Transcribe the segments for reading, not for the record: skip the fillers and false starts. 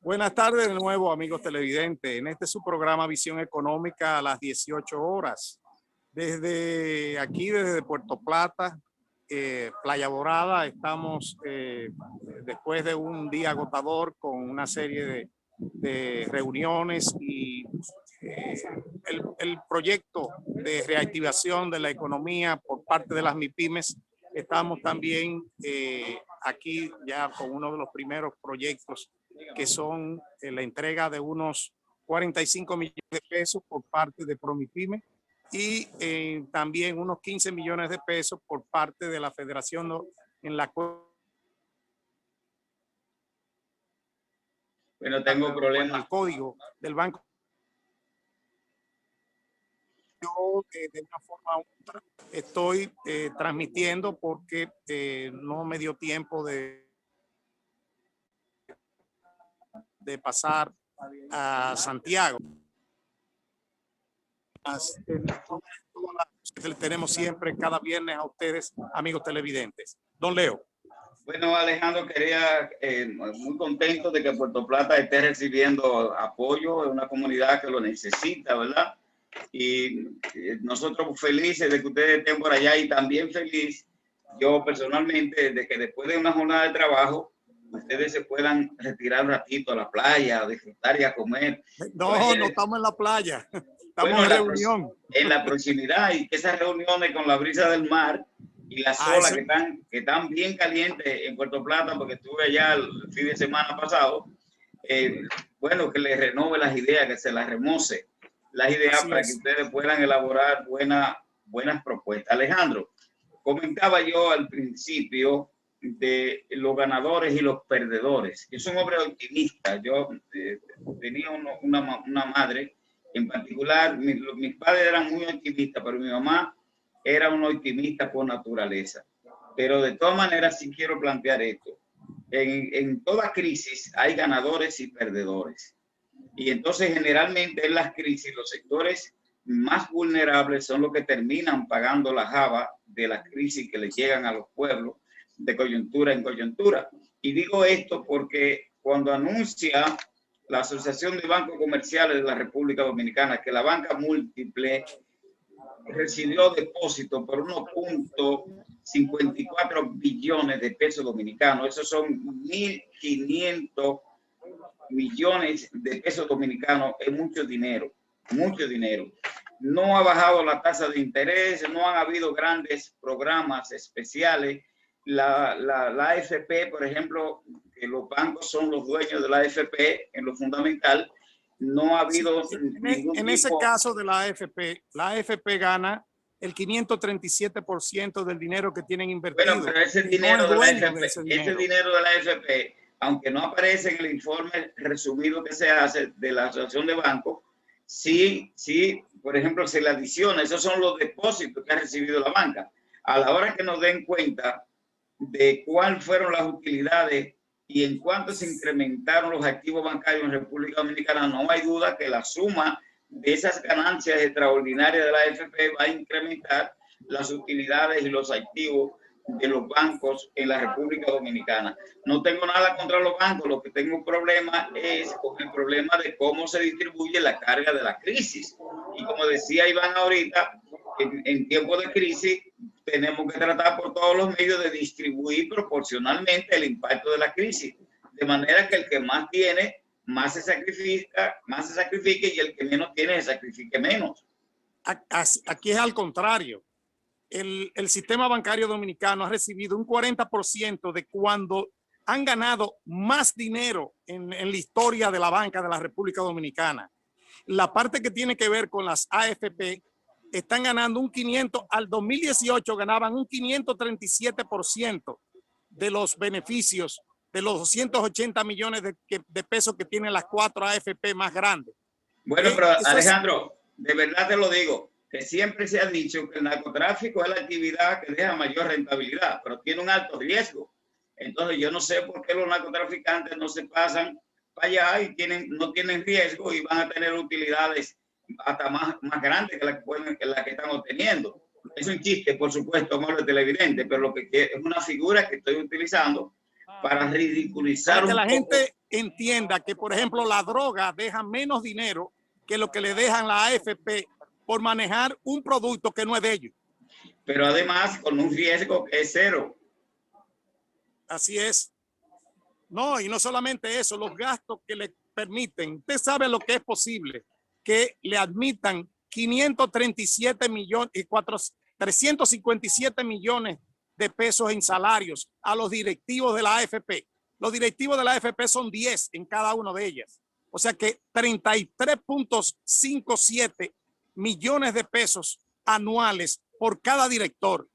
Buenas tardes de nuevo, amigos televidentes. En este es su programa Visión Económica a las 18 horas. Desde aquí, desde Puerto Plata, Playa Dorada, estamos después de un día agotador con una serie de reuniones y el proyecto de reactivación de la economía por parte de las MIPYMES. Estamos también aquí ya con uno de los primeros proyectos que son la entrega de unos 45 millones de pesos por parte de Promipyme y también unos 15 millones de pesos por parte de la Federación en la cual tengo problemas. El código del banco. Yo de una forma u otra estoy transmitiendo porque no me dio tiempo de pasar a Santiago. Tenemos siempre cada viernes a ustedes, amigos televidentes. Don Leo. Bueno, Alejandro, quería, muy contento de que Puerto Plata esté recibiendo apoyo, es una comunidad que lo necesita, ¿verdad? Y nosotros felices de que ustedes estén por allá y también feliz, yo personalmente, de que después de una jornada de trabajo, ustedes se puedan retirar un ratito a la playa, a disfrutar y a comer. No, no estamos en la playa, estamos en reunión. En la proximidad, y que esas reuniones con la brisa del mar y las olas que están bien calientes en Puerto Plata, porque estuve allá el fin de semana pasado, bueno, que les renove las ideas, que se las remoce las ideas para que ustedes puedan elaborar buenas propuestas. Alejandro, comentaba yo al principio de los ganadores y los perdedores. Yo soy un hombre optimista. Yo tenía una madre, en particular, mis padres eran muy optimistas, pero mi mamá era una optimista por naturaleza. Pero de todas maneras sí quiero plantear esto. En toda crisis hay ganadores y perdedores. Y entonces generalmente en las crisis los sectores más vulnerables son los que terminan pagando la java de las crisis que les llegan a los pueblos de coyuntura en coyuntura. Y digo esto porque cuando anuncia la Asociación de Bancos Comerciales de la República Dominicana que la banca múltiple recibió depósito por 1.54 billones de pesos dominicanos, esos son 1.500 millones de pesos dominicanos, es mucho dinero, mucho dinero. No ha bajado la tasa de interés, no han habido grandes programas especiales. La AFP, por ejemplo, que los bancos son los dueños de la AFP en lo fundamental, no ha habido en ese caso de la AFP gana el 537% del dinero que tienen invertido. Bueno, pero ese dinero de la AFP, ese dinero de la AFP, aunque no aparece en el informe resumido que se hace de la Asociación de Bancos, sí, por ejemplo, se le adiciona, esos son los depósitos que ha recibido la banca. A la hora que nos den cuenta de cuáles fueron las utilidades y en cuánto se incrementaron los activos bancarios en República Dominicana, no hay duda que la suma de esas ganancias extraordinarias de la AFP va a incrementar las utilidades y los activos de los bancos en la República Dominicana. No tengo nada contra los bancos, lo que tengo un problema es con el problema de cómo se distribuye la carga de la crisis. Y como decía Iván ahorita, en tiempos de crisis tenemos que tratar por todos los medios de distribuir proporcionalmente el impacto de la crisis, de manera que el que más tiene, más se sacrifique y el que menos tiene, se sacrifique menos. Aquí es al contrario. El sistema bancario dominicano ha recibido un 40% de cuando han ganado más dinero en la historia de la banca de la República Dominicana. La parte que tiene que ver con las AFP están ganando un 500, al 2018 ganaban un 537% de los beneficios de los 280 millones de pesos que tienen las 4 AFP más grandes. Bueno, pero Alejandro, de verdad te lo digo, que siempre se ha dicho que el narcotráfico es la actividad que deja mayor rentabilidad, pero tiene un alto riesgo. Entonces yo no sé por qué los narcotraficantes no se pasan para allá y no tienen riesgo y van a tener utilidades hasta más grandes que la que están obteniendo. Es un chiste, por supuesto, amable televidente, pero lo que es una figura que estoy utilizando para ridiculizar para que la gente entienda que, por ejemplo, la droga deja menos dinero que lo que le dejan la AFP por manejar un producto que no es de ellos. Pero además con un riesgo que es cero. Así es. No, y no solamente eso, los gastos que le permiten. Usted sabe lo que es posible, que le admitan 537 millones y 357 millones de pesos en salarios a los directivos de la AFP. Los directivos de la AFP son 10 en cada una de ellas. O sea que 33.57 millones de pesos anuales por cada director.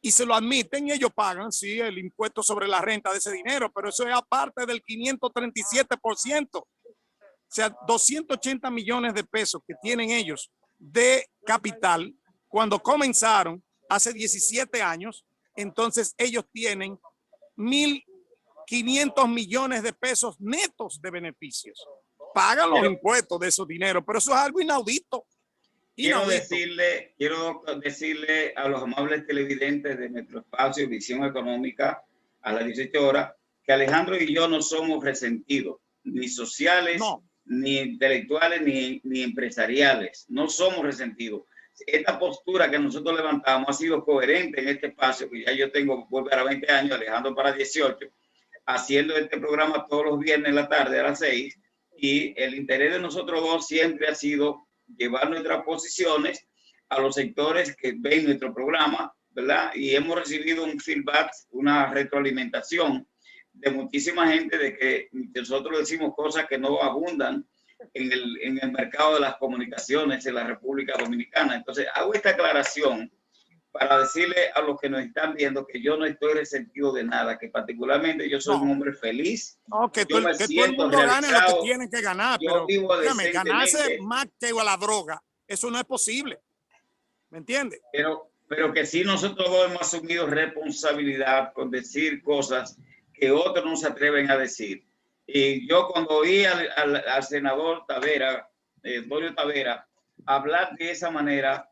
Y se lo admiten y ellos pagan, sí, el impuesto sobre la renta de ese dinero, pero eso es aparte del 537%. O sea, 280 millones de pesos que tienen ellos de capital cuando comenzaron hace 17 años. Entonces ellos tienen 1.500 millones de pesos netos de beneficios. Pagan los impuestos de esos dineros, pero eso es algo inaudito. Quiero decirle a los amables televidentes de nuestro espacio Visión Económica a las 18 horas que Alejandro y yo no somos resentidos, ni sociales, ni intelectuales, ni empresariales. No somos resentidos. Esta postura que nosotros levantamos ha sido coherente en este espacio, que ya yo tengo, vuelve a 20 años, Alejandro para 18, haciendo este programa todos los viernes en la tarde a las 6, y el interés de nosotros dos siempre ha sido llevar nuestras posiciones a los sectores que ven nuestro programa, ¿verdad? Y hemos recibido un feedback, una retroalimentación de muchísima gente de que nosotros decimos cosas que no abundan en el mercado de las comunicaciones en la República Dominicana. Entonces, hago esta aclaración para decirle a los que nos están viendo que yo no estoy resentido de nada, que particularmente yo soy un hombre feliz. Que todo el mundo gane lo que tiene que ganar, pero dígame, ganarse más que a la droga, eso no es posible. ¿Me entiende? Pero que sí nosotros hemos asumido responsabilidad con decir cosas que otros no se atreven a decir. Y yo cuando oí al senador Tavera, Dorio Tavera, hablar de esa manera,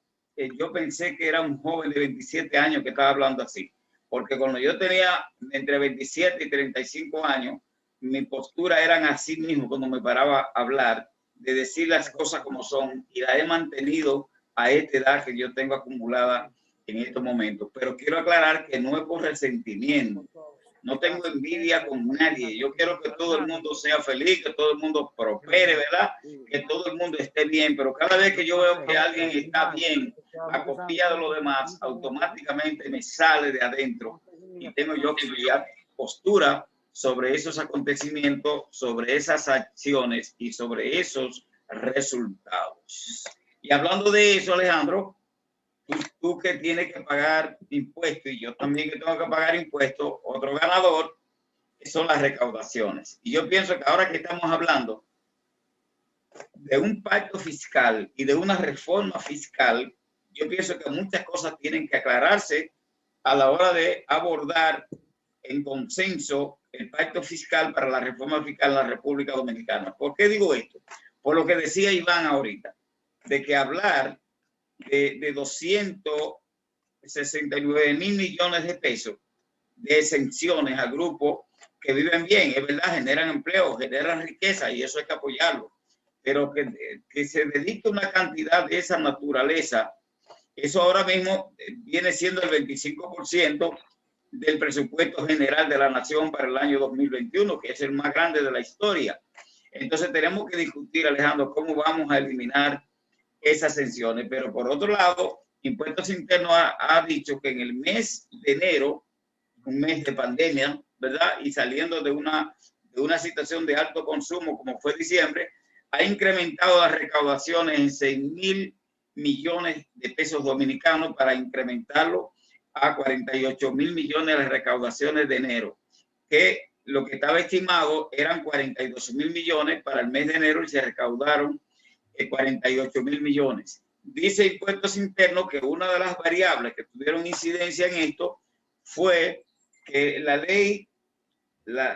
yo pensé que era un joven de 27 años que estaba hablando así. Porque cuando yo tenía entre 27 y 35 años, mi postura era así mismo cuando me paraba a hablar, de decir las cosas como son, y la he mantenido a esta edad que yo tengo acumulada en estos momentos. Pero quiero aclarar que no es por resentimiento. No tengo envidia con nadie. Yo quiero que todo el mundo sea feliz, que todo el mundo prospere, ¿verdad? Que todo el mundo esté bien. Pero cada vez que yo veo que alguien está bien, a copia de los demás, automáticamente me sale de adentro y tengo yo que enviar postura sobre esos acontecimientos, sobre esas acciones y sobre esos resultados. Y hablando de eso, Alejandro, tú que tienes que pagar impuestos y yo también que tengo que pagar impuestos, otro ganador son las recaudaciones. Y yo pienso que ahora que estamos hablando de un pacto fiscal y de una reforma fiscal, yo pienso que muchas cosas tienen que aclararse a la hora de abordar en consenso el pacto fiscal para la reforma fiscal en la República Dominicana. ¿Por qué digo esto? Por lo que decía Iván ahorita, de que hablar de 269 mil millones de pesos de exenciones a grupos que viven bien, es verdad, generan empleo, generan riqueza y eso hay que apoyarlo, pero que se dedique una cantidad de esa naturaleza, eso ahora mismo viene siendo el 25% del presupuesto general de la nación para el año 2021, que es el más grande de la historia. Entonces tenemos que discutir, Alejandro, cómo vamos a eliminar esas exenciones. Pero por otro lado, Impuestos Internos ha dicho que en el mes de enero, un mes de pandemia, ¿verdad? Y saliendo de una situación de alto consumo como fue diciembre, ha incrementado las recaudaciones en 6.000 millones de pesos dominicanos para incrementarlo a 48.000 millones de recaudaciones de enero, que lo que estaba estimado eran 42.000 millones para el mes de enero y se recaudaron 48.000 millones. Dice Impuestos Internos que una de las variables que tuvieron incidencia en esto fue que la ley,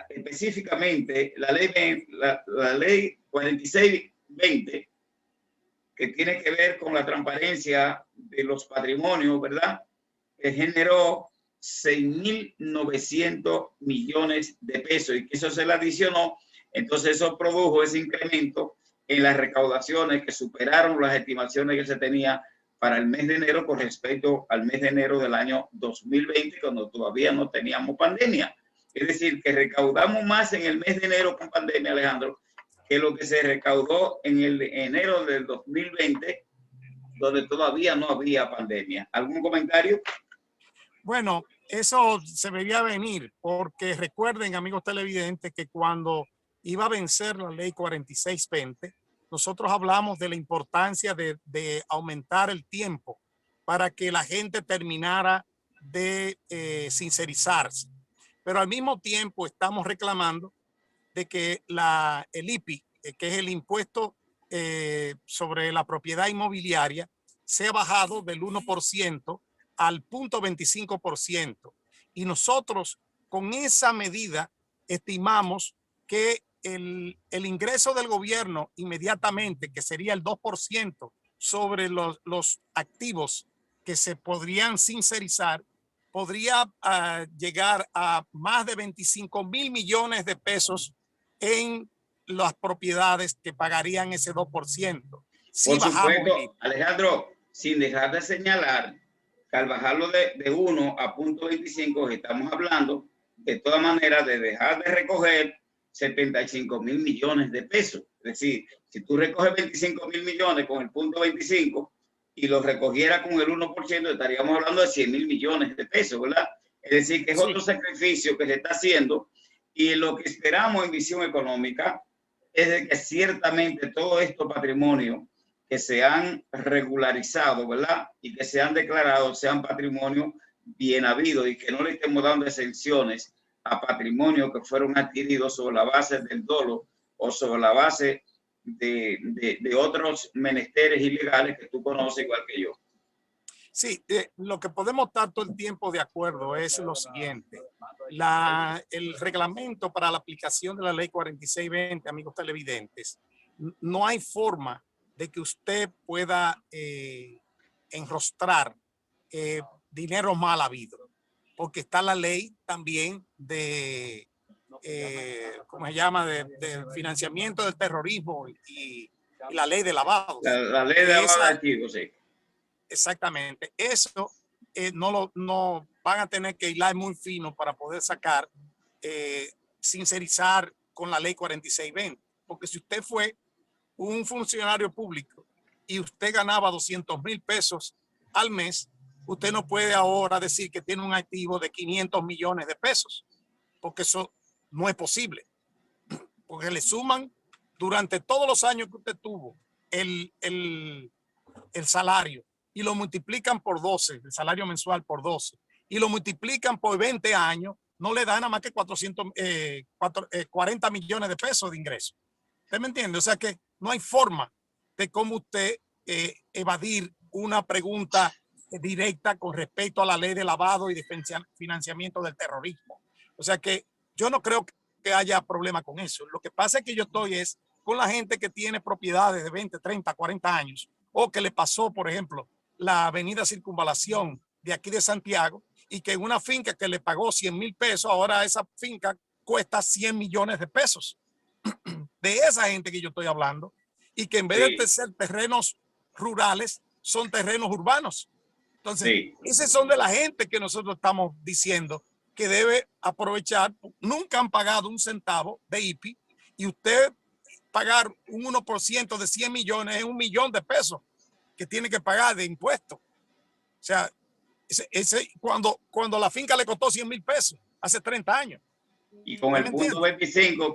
específicamente la ley 4620, que tiene que ver con la transparencia de los patrimonios, ¿verdad? Que generó 6.900 millones de pesos y que eso se le adicionó Entonces eso produjo ese incremento en las recaudaciones que superaron las estimaciones que se tenía para el mes de enero con respecto al mes de enero del año 2020, cuando todavía no teníamos pandemia. Es decir, que recaudamos más en el mes de enero con pandemia, Alejandro, que lo que se recaudó en el enero del 2020, donde todavía no había pandemia. ¿Algún comentario? Bueno, eso se veía venir, porque recuerden, amigos televidentes, que cuando iba a vencer la ley 4620, nosotros hablamos de la importancia de aumentar el tiempo para que la gente terminara de sincerizarse. Pero al mismo tiempo estamos reclamando de que el IPI, que es el impuesto sobre la propiedad inmobiliaria, sea bajado del 1% al 0.25%. Y nosotros con esa medida estimamos que el ingreso del gobierno inmediatamente, que sería el 2% sobre los activos que se podrían sincerizar, podría llegar a más de 25.000 millones de pesos en las propiedades que pagarían ese 2%. Si Por bajamos supuesto, Alejandro, sin dejar de señalar que al bajarlo de 1 a 0.25 estamos hablando de todas maneras de dejar de recoger 75.000 millones de pesos. Es decir, si tú recoges 25.000 millones con el 0.25 y los recogiera con el 1%, estaríamos hablando de 100.000 millones de pesos, ¿verdad? Es decir, que es otro sacrificio que se está haciendo, y lo que esperamos en Visión Económica es de que ciertamente todo estos patrimonios que se han regularizado, ¿verdad? Y que se han declarado sean patrimonio bien habido, y que no le estemos dando exenciones a patrimonios que fueron adquiridos sobre la base del dolo o sobre la base de otros menesteres ilegales que tú conoces igual que yo. Sí, lo que podemos estar todo el tiempo de acuerdo es lo siguiente. El reglamento para la aplicación de la ley 4620, amigos televidentes, no hay forma de que usted pueda enrostrar dinero mal habido, porque está la ley también de, ¿cómo se llama?, de financiamiento del terrorismo y la ley de lavado. La ley de lavado de activos, sí. Exactamente. Eso no van a tener que hilar muy fino para poder sacar, sincerizar con la ley 4620. Porque si usted fue un funcionario público y usted ganaba 200.000 pesos al mes, usted no puede ahora decir que tiene un activo de 500 millones de pesos, porque eso no es posible. Porque le suman durante todos los años que usted tuvo el salario, y lo multiplican por 12, el salario mensual por 12, y lo multiplican por 20 años, no le dan nada más que 40 millones de pesos de ingresos. ¿Usted me entiende? O sea que no hay forma de cómo usted evadir una pregunta directa con respecto a la ley de lavado y de financiamiento del terrorismo. O sea que yo no creo que haya problema con eso. Lo que pasa es que yo estoy con la gente que tiene propiedades de 20, 30, 40 años, o que le pasó, por ejemplo, la avenida Circunvalación de aquí de Santiago, y que en una finca que le pagó 100.000 pesos, ahora esa finca cuesta 100 millones de pesos. De esa gente que yo estoy hablando, y que en vez de ser terrenos rurales, son terrenos urbanos. Entonces, esos son de la gente que nosotros estamos diciendo que debe aprovechar. Nunca han pagado un centavo de IPI, y usted pagar un 1% de 100 millones es 1 millón de pesos que tiene que pagar de impuestos. O sea, cuando la finca le costó 100.000 pesos hace 30 años. Y con el punto 25,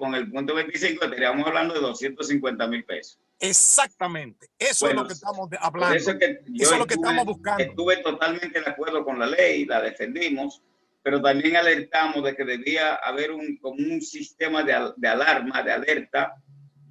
estaríamos hablando de 250.000 pesos. Exactamente. Eso es lo que estamos hablando. Eso es lo que estamos buscando. Estuve totalmente de acuerdo con la ley, la defendimos, pero también alertamos de que debía haber como un sistema de alarma, de alerta,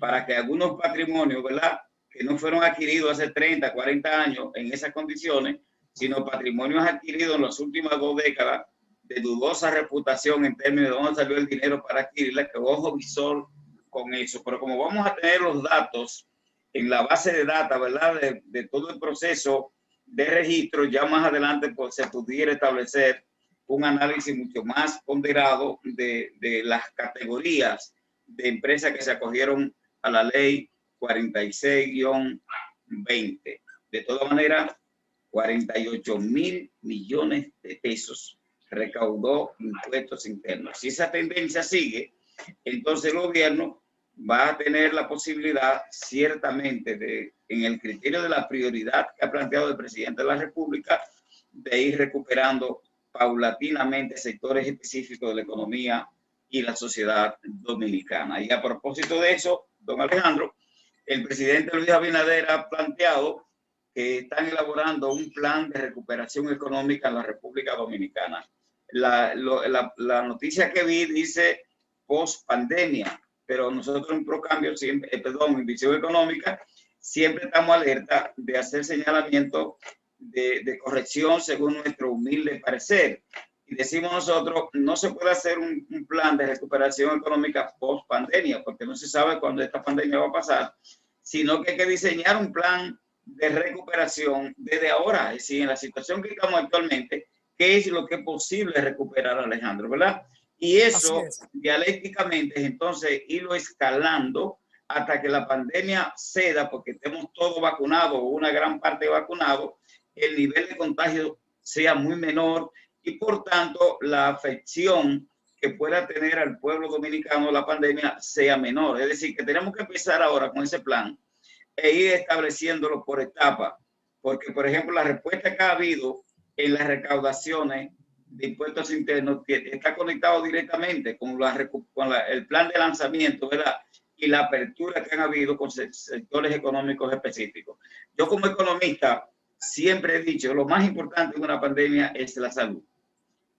para que algunos patrimonios, ¿verdad?, que no fueron adquiridos hace 30, 40 años en esas condiciones, sino patrimonios adquiridos en las últimas 2 décadas de dudosa reputación en términos de dónde salió el dinero para adquirirla, que ojo visor con eso. Pero como vamos a tener los datos en la base de datos, ¿verdad?, de todo el proceso de registro, ya más adelante pues, se pudiera establecer un análisis mucho más ponderado de las categorías de empresas que se acogieron a la ley 46-20. De todas maneras, 48.000 millones de pesos recaudó impuestos internos. Si esa tendencia sigue, entonces el gobierno va a tener la posibilidad, ciertamente, en el criterio de la prioridad que ha planteado el presidente de la República, de ir recuperando paulatinamente sectores específicos de la economía y la sociedad dominicana. Y a propósito de eso, don Alejandro, el presidente Luis Abinader ha planteado que están elaborando un plan de recuperación económica en la República Dominicana. La noticia que vi dice post pandemia, pero nosotros en Procambio, siempre, en Visión Económica, siempre estamos alerta de hacer señalamiento de corrección según nuestro humilde parecer. Y decimos nosotros, no se puede hacer un plan de recuperación económica post pandemia, porque no se sabe cuándo esta pandemia va a pasar, sino que hay que diseñar un plan de recuperación desde ahora, es decir, en la situación que estamos actualmente, qué es lo que es posible recuperar, Alejandro, ¿verdad? Y eso, dialécticamente, es entonces irlo escalando hasta que la pandemia ceda, porque estemos todos vacunados o una gran parte vacunados, el nivel de contagio sea muy menor y, por tanto, la afección que pueda tener al pueblo dominicano la pandemia sea menor. Es decir, que tenemos que empezar ahora con ese plan e ir estableciéndolo por etapas, porque, por ejemplo, la respuesta que ha habido en las recaudaciones de impuestos internos está conectado directamente con el plan de lanzamiento, ¿verdad? Y la apertura que han habido con sectores económicos específicos. Yo, como economista, siempre he dicho, lo más importante en una pandemia es la salud.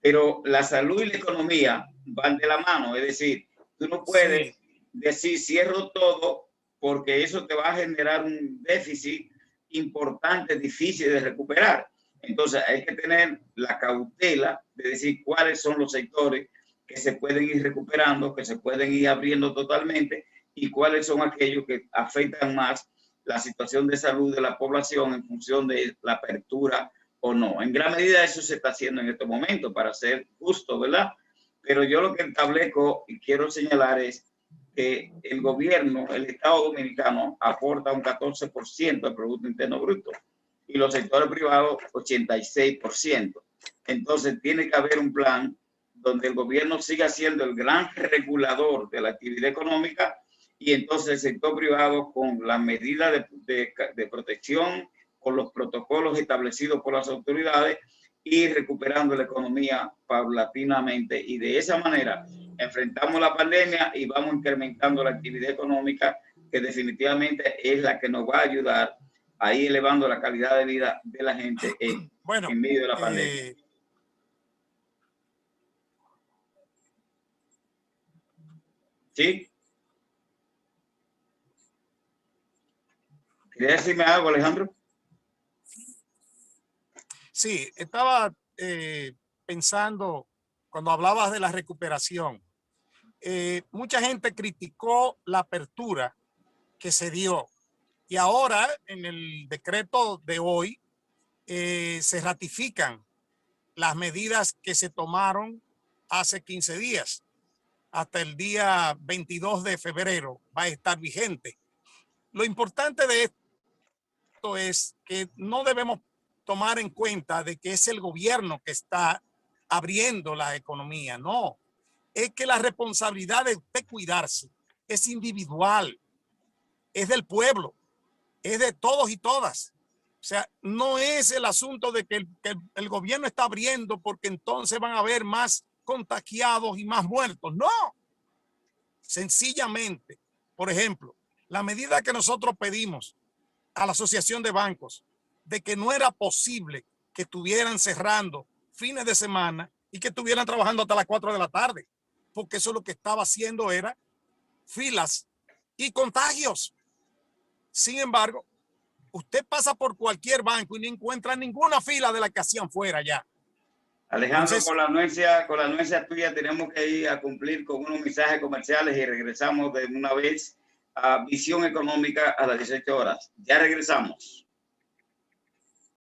Pero la salud y la economía van de la mano. Es decir, tú no puedes decir cierro todo porque eso te va a generar un déficit importante, difícil de recuperar. Entonces hay que tener la cautela de decir cuáles son los sectores que se pueden ir recuperando, que se pueden ir abriendo totalmente y cuáles son aquellos que afectan más la situación de salud de la población en función de la apertura o no. En gran medida eso se está haciendo en estos momentos, para ser justo, ¿verdad? Pero yo lo que establezco y quiero señalar es que el gobierno, el Estado Dominicano, aporta un 14% del Producto Interno Bruto y los sectores privados 86%. Entonces tiene que haber un plan donde el gobierno siga siendo el gran regulador de la actividad económica y entonces el sector privado, con las medidas de protección, con los protocolos establecidos por las autoridades, ir recuperando la economía paulatinamente, y de esa manera enfrentamos la pandemia y vamos incrementando la actividad económica, que definitivamente es la que nos va a ayudar a ir elevando la calidad de vida de la gente en medio de la pandemia. ¿Sí? ¿Querías decirme algo, Alejandro? Sí, estaba pensando cuando hablabas de la recuperación. Mucha gente criticó la apertura que se dio y ahora en el decreto de hoy se ratifican las medidas que se tomaron hace 15 días. Hasta el día 22 de febrero va a estar vigente. Lo importante de esto es que no debemos tomar en cuenta de que es el gobierno que está abriendo la economía. No, es que la responsabilidad de usted cuidarse es individual, es del pueblo, es de todos y todas. O sea, no es el asunto de que el gobierno está abriendo porque entonces van a haber más contagiados y más muertos. No, sencillamente, por ejemplo, la medida que nosotros pedimos a la Asociación de Bancos de que no era posible que estuvieran cerrando fines de semana y que estuvieran trabajando hasta las 4 de la tarde, porque eso lo que estaba haciendo era filas y contagios. Sin embargo, usted pasa por cualquier banco y no encuentra ninguna fila de la que hacían fuera ya. Alejandro, con la anuencia tuya tenemos que ir a cumplir con unos mensajes comerciales y regresamos de una vez a Visión Económica a las 18 horas. Ya regresamos.